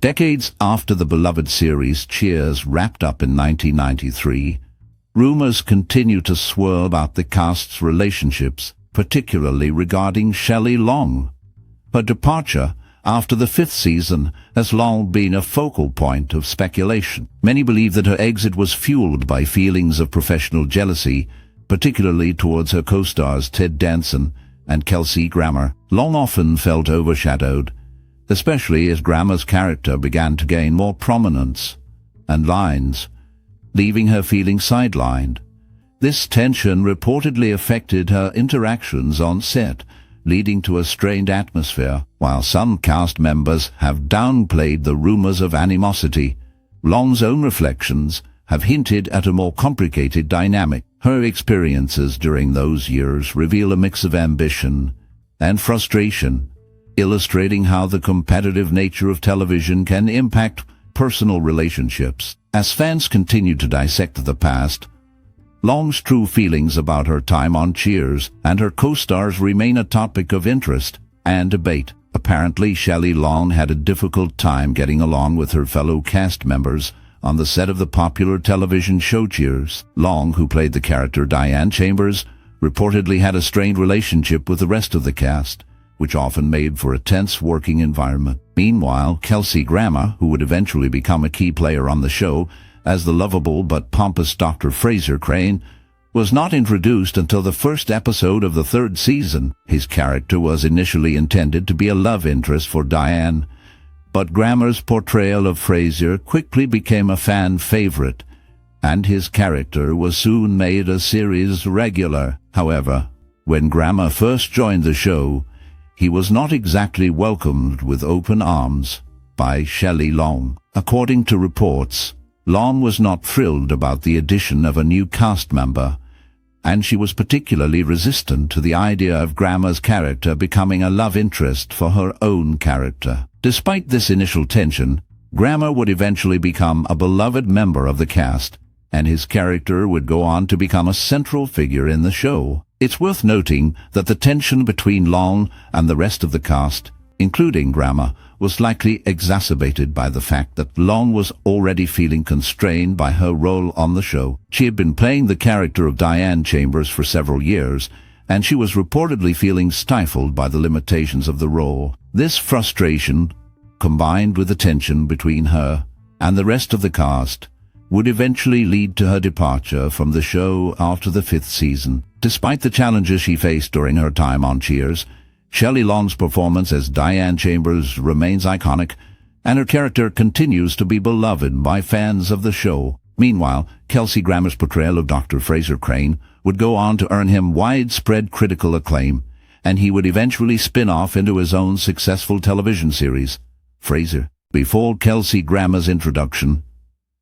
Decades after the beloved series Cheers wrapped up in 1993, rumors continue to swirl about the cast's relationships, particularly regarding Shelley Long. Her departure after the 5th season has long been a focal point of speculation. Many believe that her exit was fueled by feelings of professional jealousy, particularly towards her co-stars Ted Danson and Kelsey Grammer. Long often felt overshadowed, especially as Grammer's character began to gain more prominence and lines, leaving her feeling sidelined. This tension reportedly affected her interactions on set, leading to a strained atmosphere. While some cast members have downplayed the rumors of animosity, Long's own reflections have hinted at a more complicated dynamic. Her experiences during those years reveal a mix of ambition and frustration, illustrating how the competitive nature of television can impact personal relationships. As fans continue to dissect the past, Long's true feelings about her time on Cheers and her co-stars remain a topic of interest and debate. Apparently, Shelley Long had a difficult time getting along with her fellow cast members on the set of the popular television show Cheers. Long, who played the character Diane Chambers, reportedly had a strained relationship with the rest of the cast, which often made for a tense working environment. Meanwhile, Kelsey Grammer, who would eventually become a key player on the show as the lovable but pompous Dr. Frasier Crane, was not introduced until the first episode of the 3rd season. His character was initially intended to be a love interest for Diane, but Grammer's portrayal of Frasier quickly became a fan favorite, and his character was soon made a series regular. However, when Grammer first joined the show, he was not exactly welcomed with open arms by Shelley Long. According to reports, Long was not thrilled about the addition of a new cast member, and she was particularly resistant to the idea of Grammer's character becoming a love interest for her own character. Despite this initial tension, Grammer would eventually become a beloved member of the cast, and his character would go on to become a central figure in the show. It's worth noting that the tension between Long and the rest of the cast, including Grammer, was likely exacerbated by the fact that Long was already feeling constrained by her role on the show. She had been playing the character of Diane Chambers for several years, and she was reportedly feeling stifled by the limitations of the role. This frustration, combined with the tension between her and the rest of the cast, would eventually lead to her departure from the show after the 5th season. Despite the challenges she faced during her time on Cheers, Shelley Long's performance as Diane Chambers remains iconic, and her character continues to be beloved by fans of the show. Meanwhile, Kelsey Grammer's portrayal of Dr. Frasier Crane would go on to earn him widespread critical acclaim, and he would eventually spin off into his own successful television series, Frasier. Before Kelsey Grammer's introduction,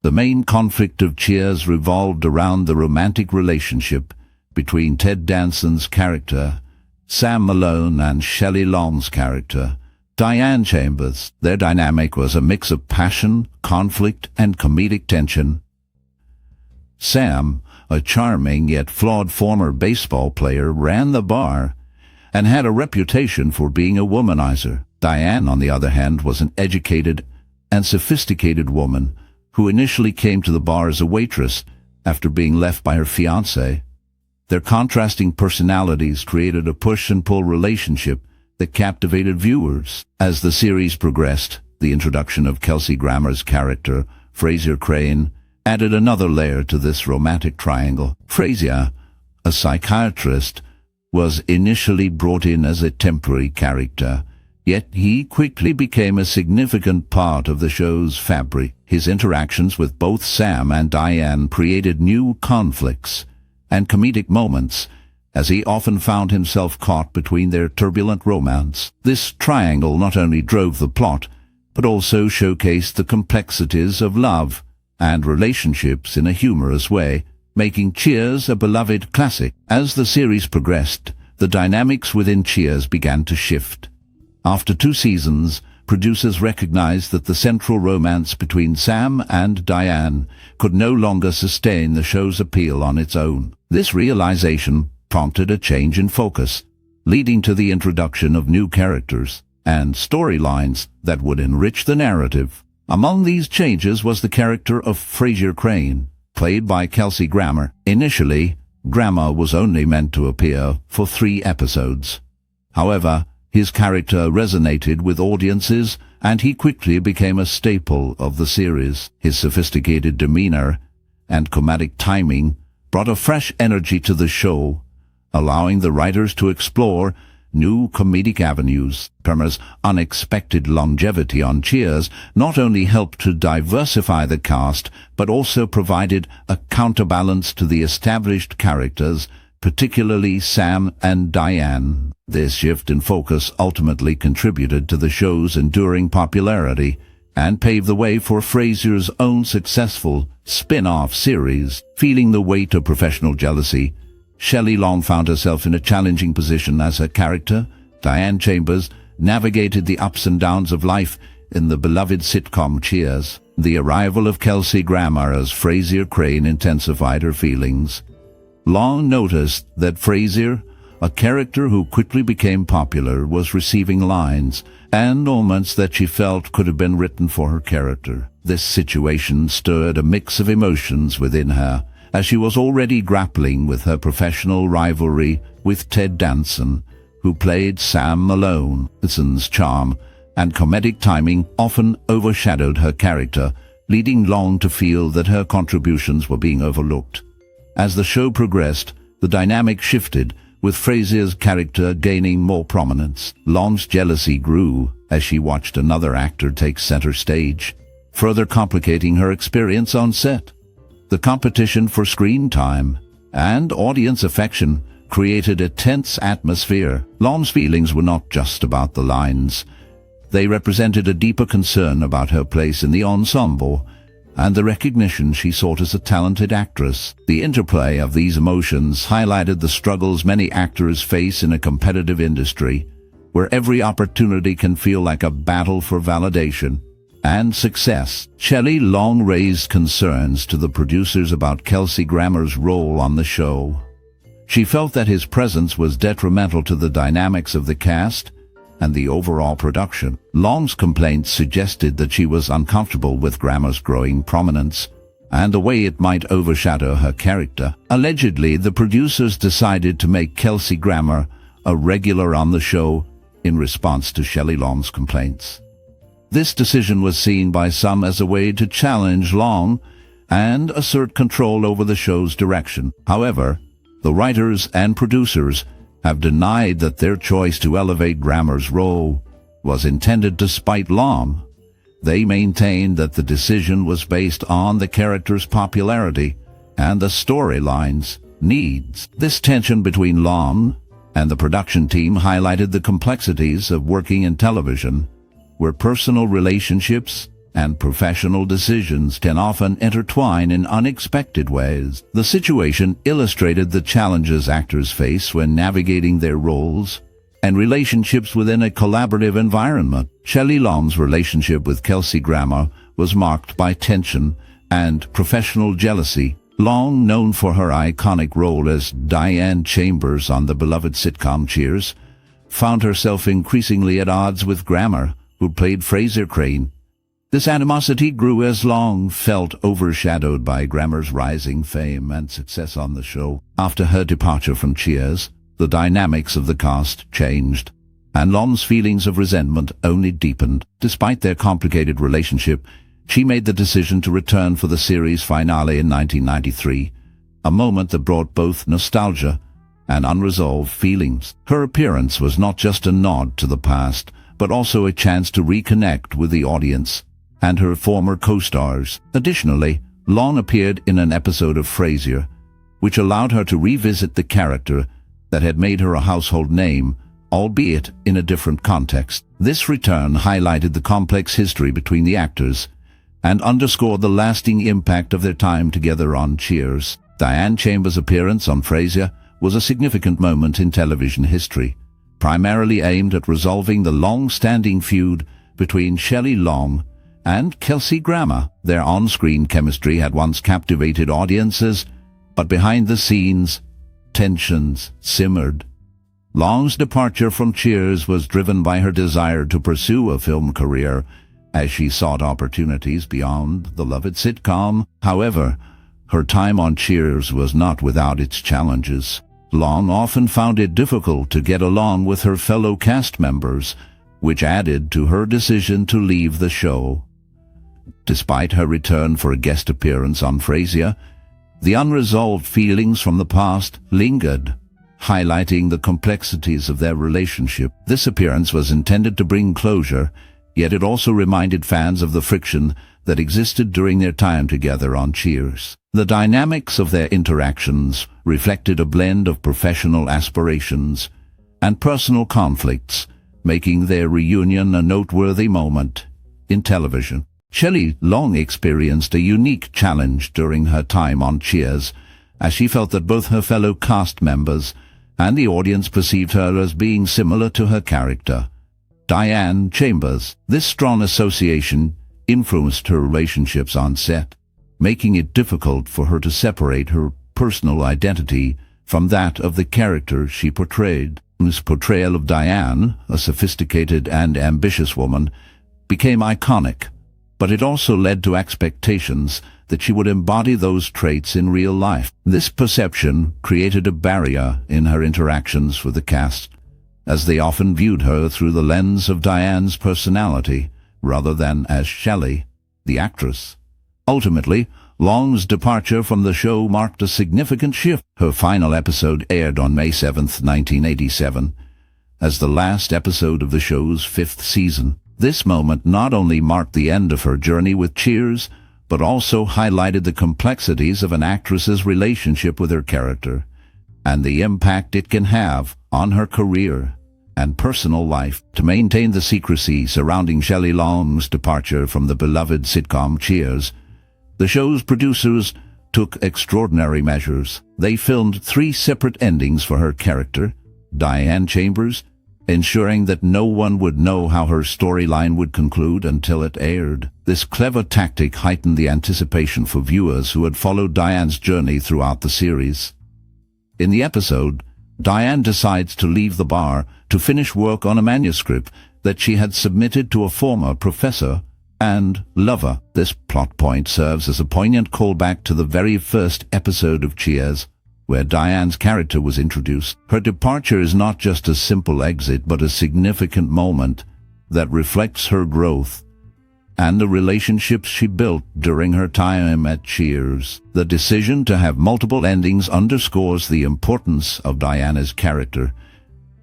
the main conflict of Cheers revolved around the romantic relationship between Ted Danson's character, Sam Malone, and Shelley Long's character, Diane Chambers. Their dynamic was a mix of passion, conflict, and comedic tension. Sam, a charming yet flawed former baseball player, ran the bar and had a reputation for being a womanizer. Diane, on the other hand, was an educated and sophisticated woman who initially came to the bar as a waitress after being left by her fiancé. Their contrasting personalities created a push-and-pull relationship that captivated viewers. As the series progressed, the introduction of Kelsey Grammer's character, Frasier Crane, added another layer to this romantic triangle. Frasier, a psychiatrist, was initially brought in as a temporary character, yet he quickly became a significant part of the show's fabric. His interactions with both Sam and Diane created new conflicts and comedic moments, as he often found himself caught between their turbulent romance. This triangle not only drove the plot, but also showcased the complexities of love and relationships in a humorous way, making Cheers a beloved classic. As the series progressed, the dynamics within Cheers began to shift. After 2 seasons, producers recognized that the central romance between Sam and Diane could no longer sustain the show's appeal on its own. This realization prompted a change in focus, leading to the introduction of new characters and storylines that would enrich the narrative. Among these changes was the character of Frasier Crane, played by Kelsey Grammer. Initially, Grammer was only meant to appear for 3 episodes. However, his character resonated with audiences, and he quickly became a staple of the series. His sophisticated demeanor and comedic timing brought a fresh energy to the show, allowing the writers to explore new comedic avenues. Grammer's unexpected longevity on Cheers not only helped to diversify the cast, but also provided a counterbalance to the established characters, particularly Sam and Diane. This shift in focus ultimately contributed to the show's enduring popularity and paved the way for Frasier's own successful spin-off series. Feeling the weight of professional jealousy, Shelley Long found herself in a challenging position as her character, Diane Chambers, navigated the ups and downs of life in the beloved sitcom Cheers. The arrival of Kelsey Grammer as Frasier Crane intensified her feelings. Long noticed that Frasier, a character who quickly became popular, was receiving lines and moments that she felt could have been written for her character. This situation stirred a mix of emotions within her, as she was already grappling with her professional rivalry with Ted Danson, who played Sam Malone. Danson's charm and comedic timing often overshadowed her character, leading Long to feel that her contributions were being overlooked. As the show progressed, the dynamic shifted, with Frasier's character gaining more prominence. Long's jealousy grew as she watched another actor take center stage, further complicating her experience on set. The competition for screen time and audience affection created a tense atmosphere. Long's feelings were not just about the lines. They represented a deeper concern about her place in the ensemble and the recognition she sought as a talented actress. The interplay of these emotions highlighted the struggles many actors face in a competitive industry, where every opportunity can feel like a battle for validation and success. Shelley Long raised concerns to the producers about Kelsey Grammer's role on the show. She felt that his presence was detrimental to the dynamics of the cast and the overall production. Long's complaints suggested that she was uncomfortable with Grammer's growing prominence and the way it might overshadow her character. Allegedly, the producers decided to make Kelsey Grammer a regular on the show in response to Shelley Long's complaints. This decision was seen by some as a way to challenge Long and assert control over the show's direction. However, the writers and producers have denied that their choice to elevate Grammer's role was intended to spite Long. They maintained that the decision was based on the character's popularity and the storyline's needs. This tension between Long and the production team highlighted the complexities of working in television, where personal relationships and professional decisions can often intertwine in unexpected ways. The situation illustrated the challenges actors face when navigating their roles and relationships within a collaborative environment. Shelley Long's relationship with Kelsey Grammer was marked by tension and professional jealousy. Long, known for her iconic role as Diane Chambers on the beloved sitcom Cheers, found herself increasingly at odds with Grammer, who played Frasier Crane. This animosity grew as Long felt overshadowed by Grammer's rising fame and success on the show. After her departure from Cheers, the dynamics of the cast changed, and Long's feelings of resentment only deepened. Despite their complicated relationship, she made the decision to return for the series finale in 1993, a moment that brought both nostalgia and unresolved feelings. Her appearance was not just a nod to the past, but also a chance to reconnect with the audience and her former co-stars. Additionally, Long appeared in an episode of Frasier, which allowed her to revisit the character that had made her a household name, albeit in a different context. This return highlighted the complex history between the actors and underscored the lasting impact of their time together on Cheers. Diane Chambers' appearance on Frasier was a significant moment in television history, primarily aimed at resolving the long-standing feud between Shelley Long and Kelsey Grammer. Their on-screen chemistry had once captivated audiences, but behind the scenes, tensions simmered. Long's departure from Cheers was driven by her desire to pursue a film career as she sought opportunities beyond the beloved sitcom. However, her time on Cheers was not without its challenges. Long often found it difficult to get along with her fellow cast members, which added to her decision to leave the show. Despite her return for a guest appearance on Frasier, the unresolved feelings from the past lingered, highlighting the complexities of their relationship. This appearance was intended to bring closure, yet it also reminded fans of the friction that existed during their time together on Cheers. The dynamics of their interactions reflected a blend of professional aspirations and personal conflicts, making their reunion a noteworthy moment in television. Shelley Long experienced a unique challenge during her time on Cheers, as she felt that both her fellow cast members and the audience perceived her as being similar to her character, Diane Chambers. This strong association influenced her relationships on set, making it difficult for her to separate her personal identity from that of the character she portrayed. This portrayal of Diane, a sophisticated and ambitious woman, became iconic, but it also led to expectations that she would embody those traits in real life. This perception created a barrier in her interactions with the cast, as they often viewed her through the lens of Diane's personality, rather than as Shelley, the actress. Ultimately, Long's departure from the show marked a significant shift. Her final episode aired on May 7, 1987, as the last episode of the show's 5th season. This moment not only marked the end of her journey with Cheers, but also highlighted the complexities of an actress's relationship with her character, and the impact it can have on her career and personal life. To maintain the secrecy surrounding Shelley Long's departure from the beloved sitcom Cheers, the show's producers took extraordinary measures. They filmed 3 separate endings for her character, Diane Chambers, ensuring that no one would know how her storyline would conclude until it aired. This clever tactic heightened the anticipation for viewers who had followed Diane's journey throughout the series. In the episode, Diane decides to leave the bar to finish work on a manuscript that she had submitted to a former professor and lover. This plot point serves as a poignant callback to the very first episode of Cheers, where Diane's character was introduced. Her departure is not just a simple exit, but a significant moment that reflects her growth and the relationships she built during her time at Cheers. The decision to have multiple endings underscores the importance of Diana's character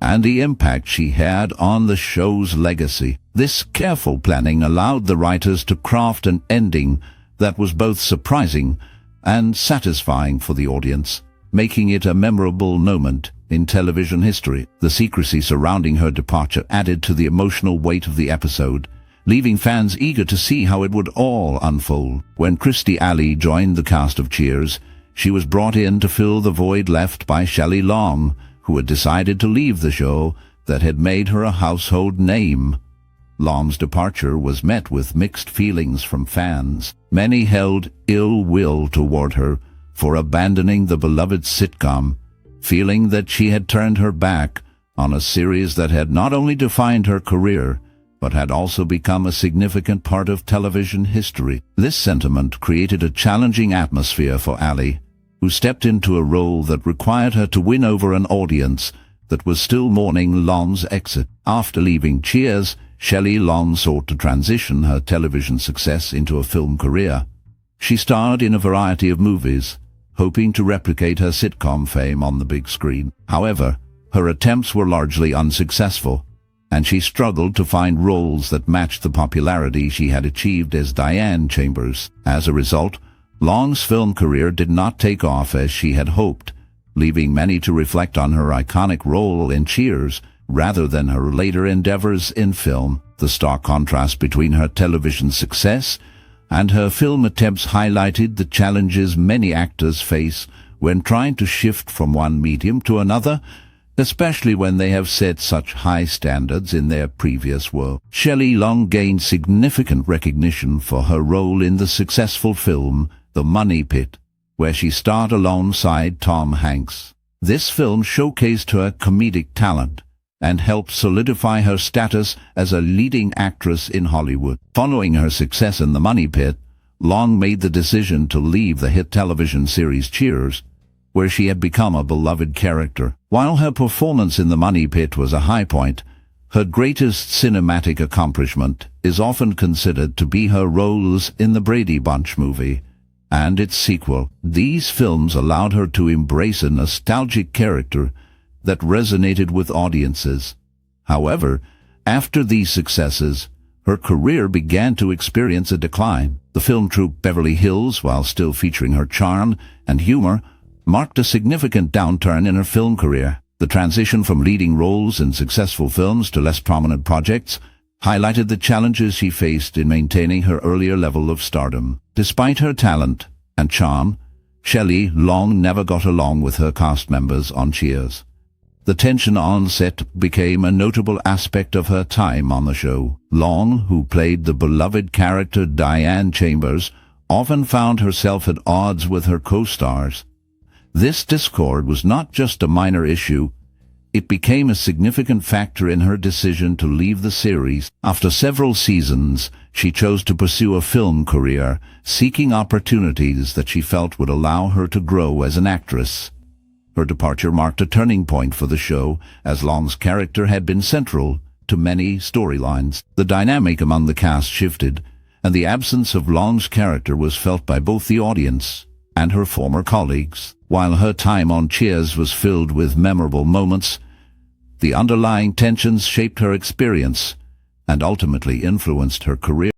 and the impact she had on the show's legacy. This careful planning allowed the writers to craft an ending that was both surprising and satisfying for the audience, making it a memorable moment in television history. The secrecy surrounding her departure added to the emotional weight of the episode, leaving fans eager to see how it would all unfold. When Kirstie Alley joined the cast of Cheers, she was brought in to fill the void left by Shelley Long, who had decided to leave the show that had made her a household name. Long's departure was met with mixed feelings from fans. Many held ill will toward her for abandoning the beloved sitcom, feeling that she had turned her back on a series that had not only defined her career, but had also become a significant part of television history. This sentiment created a challenging atmosphere for Alley, who stepped into a role that required her to win over an audience that was still mourning Long's exit. After leaving Cheers, Shelley Long sought to transition her television success into a film career. She starred in a variety of movies, hoping to replicate her sitcom fame on the big screen. However, her attempts were largely unsuccessful, and she struggled to find roles that matched the popularity she had achieved as Diane Chambers. As a result, Long's film career did not take off as she had hoped, leaving many to reflect on her iconic role in Cheers rather than her later endeavors in film. The stark contrast between her television success and her film attempts highlighted the challenges many actors face when trying to shift from one medium to another, especially when they have set such high standards in their previous work. Shelley Long gained significant recognition for her role in the successful film The Money Pit, where she starred alongside Tom Hanks. This film showcased her comedic talent and helped solidify her status as a leading actress in Hollywood. Following her success in The Money Pit, Long made the decision to leave the hit television series Cheers, where she had become a beloved character. While her performance in The Money Pit was a high point, her greatest cinematic accomplishment is often considered to be her roles in the Brady Bunch movie and its sequel. These films allowed her to embrace a nostalgic character that resonated with audiences. However, after these successes, her career began to experience a decline. The film troupe Beverly Hills, while still featuring her charm and humor, marked a significant downturn in her film career. The transition from leading roles in successful films to less prominent projects highlighted the challenges she faced in maintaining her earlier level of stardom. Despite her talent and charm, Shelley Long never got along with her cast members on Cheers. The tension on set became a notable aspect of her time on the show. Long, who played the beloved character Diane Chambers, often found herself at odds with her co-stars. This discord was not just a minor issue, it became a significant factor in her decision to leave the series. After several seasons, she chose to pursue a film career, seeking opportunities that she felt would allow her to grow as an actress. Her departure marked a turning point for the show, as Long's character had been central to many storylines. The dynamic among the cast shifted, and the absence of Long's character was felt by both the audience and her former colleagues. While her time on Cheers was filled with memorable moments, the underlying tensions shaped her experience and ultimately influenced her career.